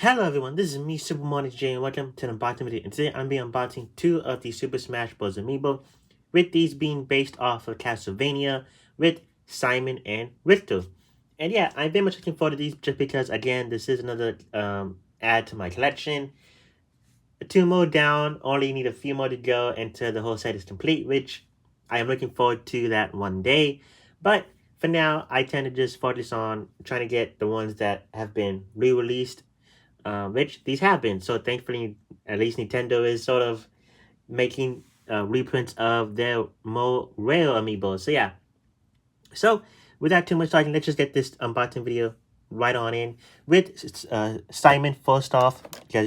Hello everyone, this is me, Super Smash J, and welcome to the unboxing video. And today I'm unboxing two of the Super Smash Bros Amiibo, with these being based off of Castlevania with Simon and Richter. And yeah, I'm very much looking forward to these just because, again, this is another add to my collection. Two more down, only need a few more to go until the whole set is complete, which I am looking forward to that one day. But for now, I tend to just focus on trying to get the ones that have been re-released, which these have been. So thankfully, at least Nintendo is sort of making reprints of their more rare amiibo. So yeah. So without too much talking, let's just get this unboxing video right on in with Simon first off, because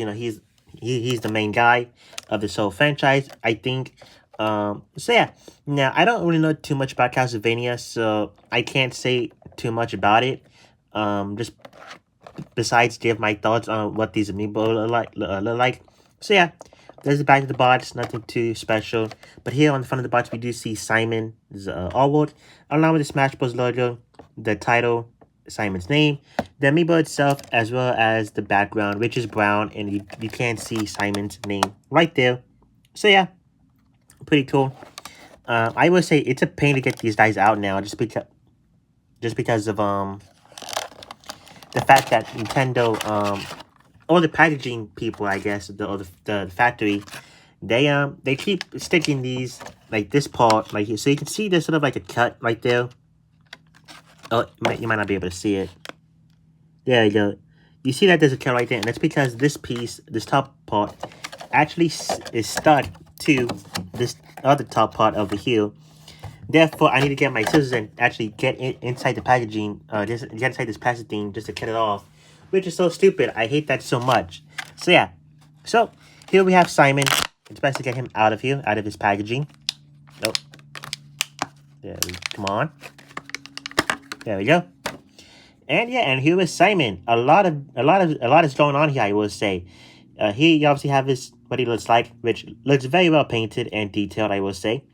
he's the main guy of this whole franchise, I think. So yeah. Now I don't really know too much about Castlevania, so I can't say too much about it. Just besides give my thoughts on what these amiibo look like. So yeah, there's the back of the box, nothing too special. But here on the front of the box, we do see Simon's artwork, along with the Smash Bros logo, the title, Simon's name, the amiibo itself, as well as the background, which is brown, and you can see Simon's name right there. So yeah, pretty cool. I would say it's a pain to get these guys out now, just because of the fact that Nintendo, or the packaging people, I guess, the factory, they keep sticking these, like this part, like, so you can see there's sort of like a cut right there. Oh, you might not be able to see it. There you go. You see that there's a cut right there, and that's because this piece, this top part, actually is stuck to this other top part over here. Therefore, I need to get my scissors and actually get inside the packaging, just get inside this plastic thing just to cut it off, which is so stupid. I hate that so much. So yeah, so here we have Simon. It's best to get him out of here, out of his packaging. Oh, come on. There we go. And yeah, and here is Simon. A lot is going on here, I will say. He obviously have his what he looks like, which looks very well painted and detailed, I will say.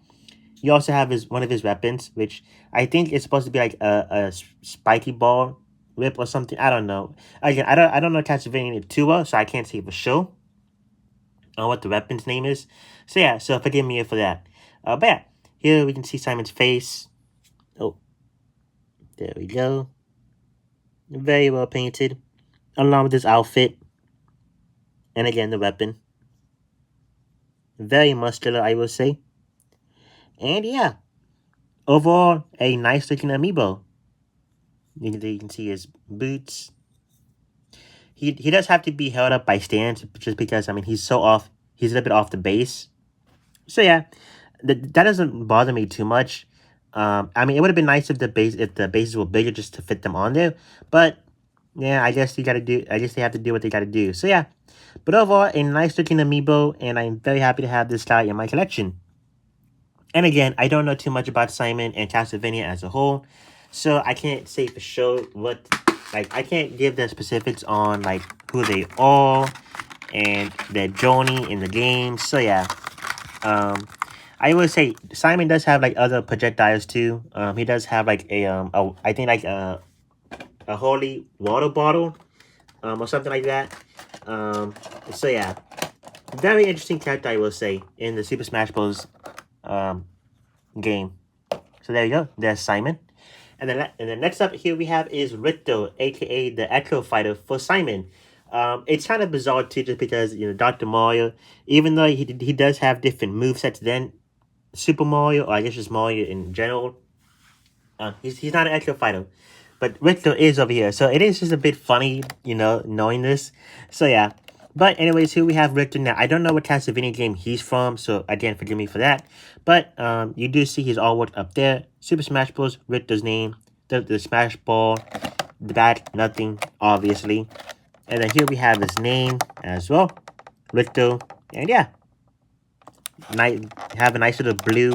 You also have one of his weapons, which I think is supposed to be like a spiky ball whip or something. I don't know. Again, I don't know Castlevania too well, so I can't say for sure on what the weapon's name is. So yeah, so forgive me for that. But yeah, here we can see Simon's face. Oh, there we go. Very well painted, along with his outfit, and again the weapon. Very muscular, I will say. And yeah, overall, a nice looking amiibo. You can see his boots. He does have to be held up by stands, just because, I mean, he's so off. He's a little bit off the base. So yeah, that doesn't bother me too much. I mean, it would have been nice if the bases were bigger just to fit them on there. But yeah, I guess they have to do what they gotta do. So yeah, but overall, a nice looking amiibo, and I'm very happy to have this guy in my collection. And again, I don't know too much about Simon and Castlevania as a whole, so I can't say for sure what, like, I can't give the specifics on, like, who they are and their journey in the game. So yeah, I would say Simon does have, like, other projectiles too. He does have, like, I think, like, a holy water bottle, or something like that. So yeah, very interesting character, I will say, in the Super Smash Bros. Game. So there you go. There's Simon. And then next up here we have is Richter, aka the Echo Fighter for Simon. It's kind of bizarre too, just because, Dr. Mario, even though he does have different movesets than Super Mario, or I guess just Mario in general, he's not an Echo Fighter. But Richter is over here, so it is just a bit funny, knowing this. So yeah. But anyways, here we have Richter. Now, I don't know what Castlevania game he's from, so again, forgive me for that. But you do see his artwork up there. Super Smash Bros. Richter's name. The Smash Ball. The bat, nothing, obviously. And then here we have his name as well. Richter. And yeah. Have a nice little blue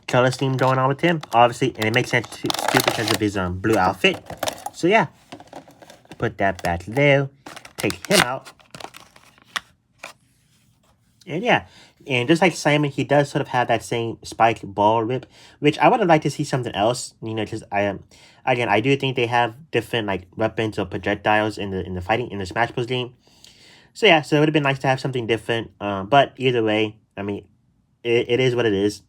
color scheme going on with him, obviously. And it makes sense too because of his blue outfit. So yeah. Put that back there. Take him out. And yeah, and just like Simon, he does sort of have that same spike ball whip, which I would have liked to see something else, because I do think they have different, like, weapons or projectiles in the Smash Bros game. So yeah, so it would have been nice to have something different. But either way, I mean, it is what it is.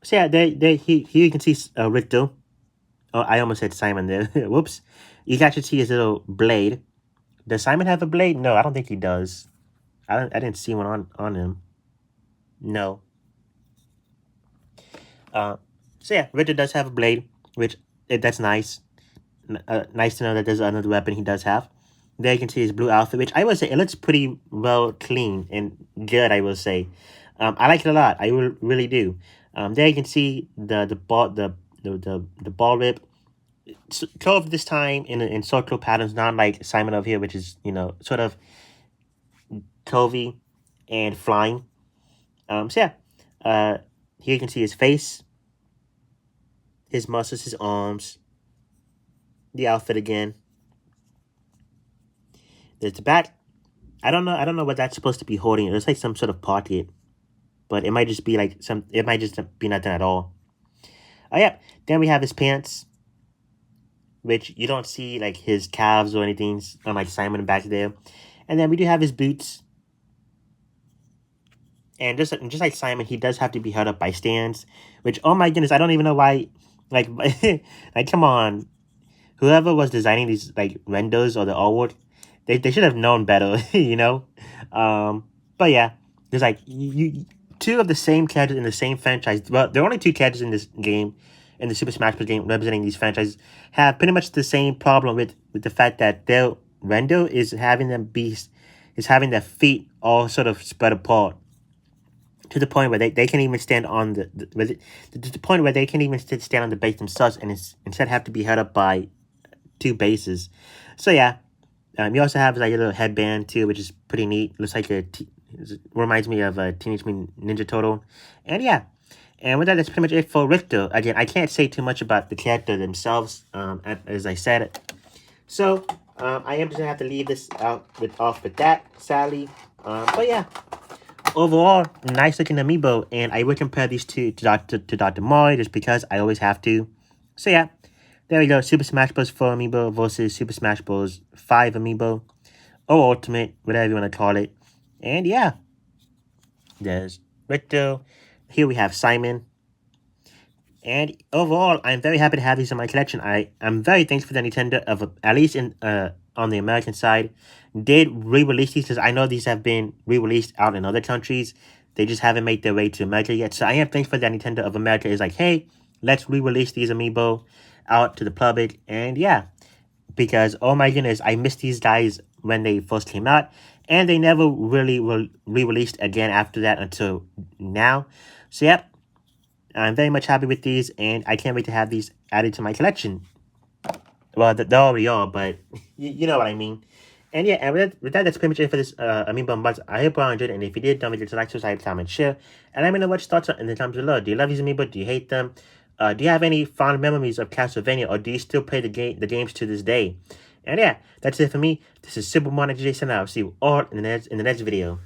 So yeah, here you can see Richter. Oh, I almost said Simon there. Whoops. You can actually see his little blade. Does Simon have a blade? No, I don't think he does. I didn't see one on him. No. Uh, so yeah, Richter does have a blade, which that's nice. Nice to know that there's another weapon he does have. There you can see his blue outfit, which I would say it looks pretty well clean and good. I will say, I like it a lot. I really do. There you can see the ball whip. Curved this time in circle patterns, not like Simon over here, which is sort of curvy and flying. So yeah, here you can see his face, his muscles, his arms, the outfit again. There's the back. I don't know. I don't know what that's supposed to be holding. It looks like some sort of pocket, but it might just be like some. It might just be nothing at all. Oh yeah. Then we have his pants, which you don't see like his calves or anything, unlike Simon back there. And then we do have his boots. And just like Simon, he does have to be held up by stands. Which, oh my goodness, I don't even know why. Like, like come on, whoever was designing these like renders or the artwork, they should have known better, you know. But yeah, there's like two of the same characters in the same franchise. Well, there are only two characters in this game, in the Super Smash Bros. Game representing these franchises, have pretty much the same problem with the fact that their render is having having their feet all sort of spread apart to the point where they can't even stand on to the point where they can't even stand on the base themselves, and instead have to be held up by two bases. So yeah, you also have like a little headband too, which is pretty neat. Looks like reminds me of a Teenage Mutant Ninja Turtle, and yeah. And with that, that's pretty much it for Richter. Again, I can't say too much about the character themselves, as I said. So I am just gonna have to leave this off with that, sadly. But yeah, overall, nice looking amiibo, and I would compare these two to Dr. Mario just because I always have to. So yeah, there we go. Super Smash Bros. 4 amiibo versus Super Smash Bros. 5 amiibo, or Ultimate, whatever you want to call it. And yeah, there's Richter. Here we have Simon. And overall, I'm very happy to have these in my collection. I'm very thankful that Nintendo, at least on the American side, did re-release these, because I know these have been re-released out in other countries. They just haven't made their way to America yet. So I am thankful that Nintendo of America is like, hey, let's re-release these amiibo out to the public. And yeah, because oh my goodness, I missed these guys when they first came out, and they never really were re-released again after that until now. So yep, I'm very much happy with these, and I can't wait to have these added to my collection. Well, they already are, but you know what I mean. And yeah, and with that, that's pretty much it for this Amiibo unboxing. I hope you all enjoyed it, and if you did, don't forget to like, subscribe, comment, share, and let me know what your thoughts are in the comments below. Do you love these Amiibo? Do you hate them? Do you have any fond memories of Castlevania, or do you still play the games to this day? And yeah, that's it for me. This is Super Smash Bros. I'll see you all in the next video.